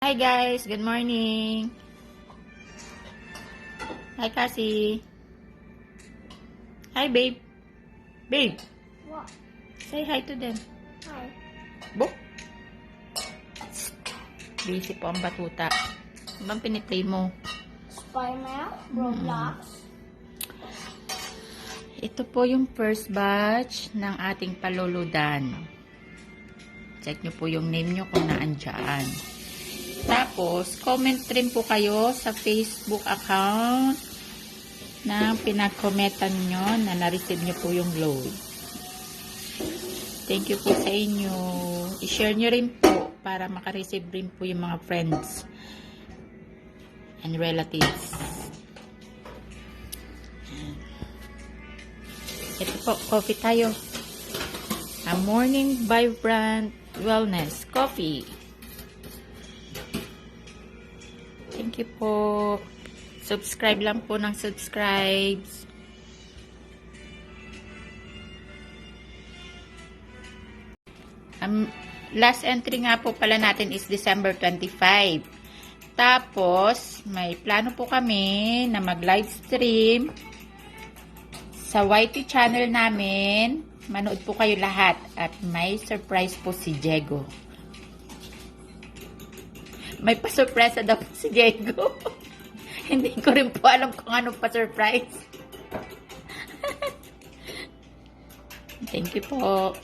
Hi guys, good morning. Hi Cassie. Hi babe. Babe, What? say hi to them. Hi. Bo. Busy po ang batuta. Ano bang piniplay mo? Spider-Man, Roblox. Ito po yung first batch ng ating paluludan. Check nyo po yung name nyo kung naandyan. Tapos, comment rin po kayo sa Facebook account na pinag-commentan nyo na na-receive nyo po yung glow. Thank you po sa inyo. I-share nyo rin po para makareceive rin po yung mga friends and relatives. Ito po, coffee tayo. A Morning Vibrant Wellness Coffee. Thank you po. Subscribe lang po ng subscribe. Last entry nga po pala natin is December 25. Tapos, may plano po kami na mag-live stream sa YT channel namin. Manood po kayo lahat at may surprise po si Diego. May pa-surprise daw po si Diego. Hindi ko rin po alam kung anong pa-surprise. Thank you po.